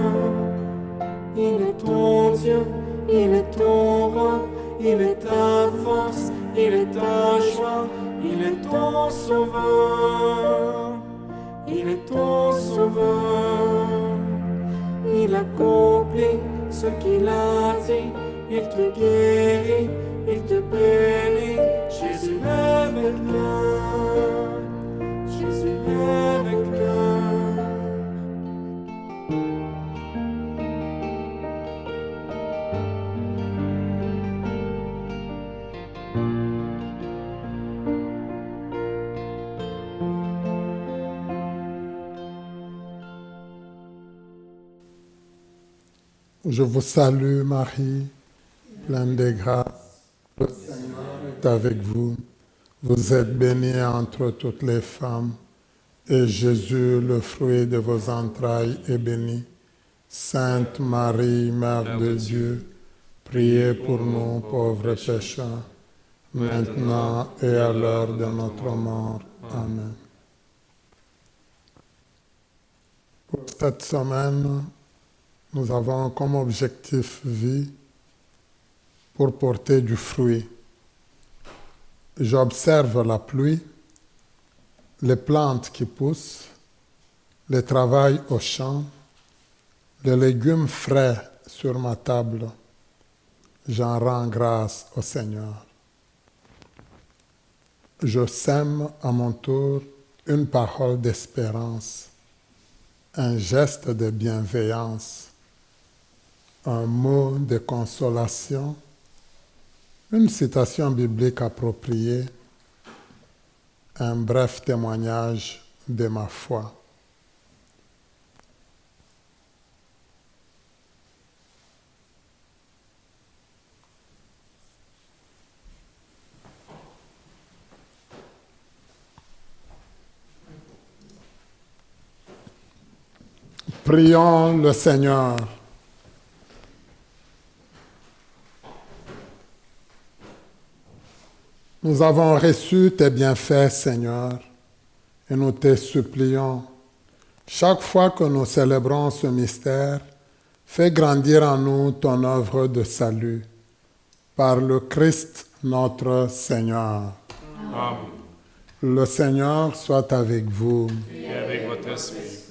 ta joie, il est ton sauveur. Il est ton sauveur. Il accomplit ce qu'il a dit. Il te guérit, il te bénit. Jésus est avec toi. Jésus est avec toi. Je vous salue Marie, pleine de grâce. Le Seigneur est avec vous. Vous êtes bénie entre toutes les femmes, et Jésus, le fruit de vos entrailles, est béni. Sainte Marie, Mère de Dieu, priez pour nous pauvres pécheurs, maintenant et à l'heure de notre mort. Amen. Pour cette semaine, nous avons comme objectif vie pour porter du fruit. J'observe la pluie, les plantes qui poussent, le travail au champ, les légumes frais sur ma table. J'en rends grâce au Seigneur. Je sème à mon tour une parole d'espérance, un geste de bienveillance, un mot de consolation, une citation biblique appropriée, un bref témoignage de ma foi. Prions le Seigneur. Nous avons reçu tes bienfaits, Seigneur, et nous te supplions, chaque fois que nous célébrons ce mystère, fais grandir en nous ton œuvre de salut, par le Christ notre Seigneur. Amen. Le Seigneur soit avec vous. Et avec votre esprit.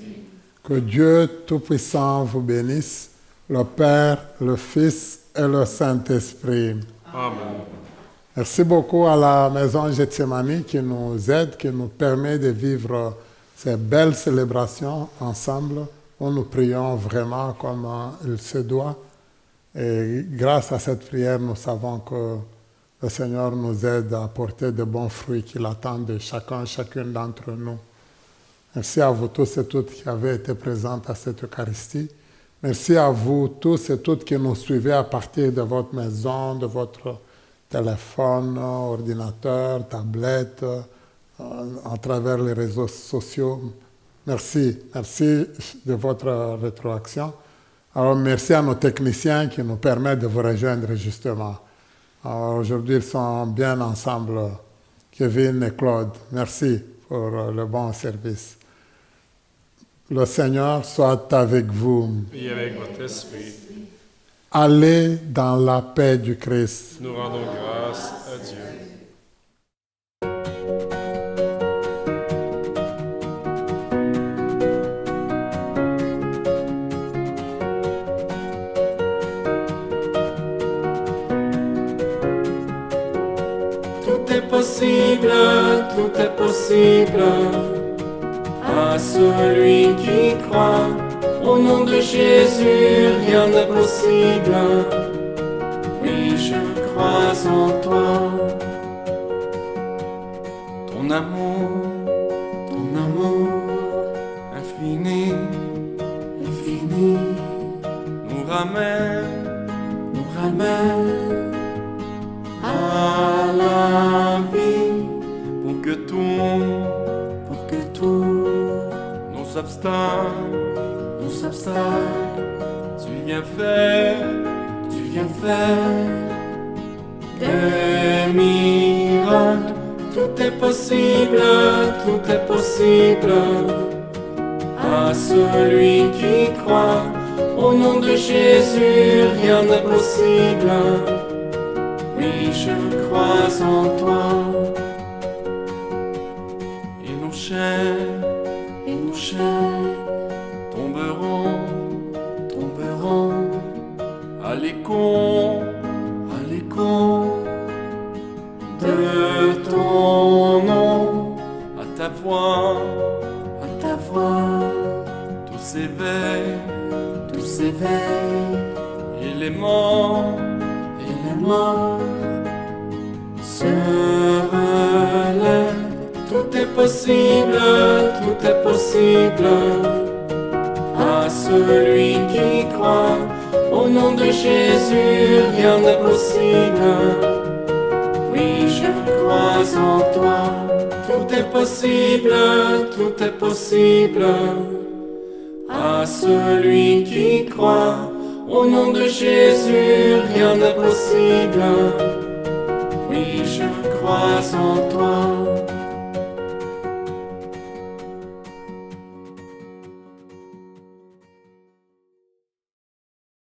Que Dieu Tout-Puissant vous bénisse, le Père, le Fils et le Saint-Esprit. Amen. Merci beaucoup à la Maison Gethsemane qui nous aide, qui nous permet de vivre ces belles célébrations ensemble, où nous prions vraiment comme il se doit. Et grâce à cette prière, nous savons que le Seigneur nous aide à porter de bons fruits qu'il attend de chacune d'entre nous. Merci à vous tous et toutes qui avez été présents à cette Eucharistie. Merci à vous tous et toutes qui nous suivez à partir de votre maison, de votre téléphone, ordinateur, tablette, à travers les réseaux sociaux. Merci de votre rétroaction. Alors merci à nos techniciens qui nous permettent de vous rejoindre justement. Alors, aujourd'hui, ils sont bien ensemble, Kevin et Claude. Merci pour le bon service. Le Seigneur soit avec vous. Et avec votre esprit. Allez dans la paix du Christ. Nous rendons grâce à Dieu. Tout est possible, tout est possible à celui qui croit. Au nom de Jésus, rien n'est possible. Oui, je crois en toi. Ton amour infini, infini, nous ramène à la vie, pour que tout nos obstacles, tu viens faire des miracles. Tout est possible à celui qui croit. Au nom de Jésus, rien n'est possible. Oui, je crois en toi. Et nos chaînes tomberont à l'écho de ton nom, à ta voix, tout s'éveille, et les morts se relèvent. Tout est possible à celui qui croit. Au nom de Jésus, rien n'est possible. Oui, je crois en toi. Tout est possible à celui qui croit. Au nom de Jésus, rien n'est possible. Oui, je crois en toi.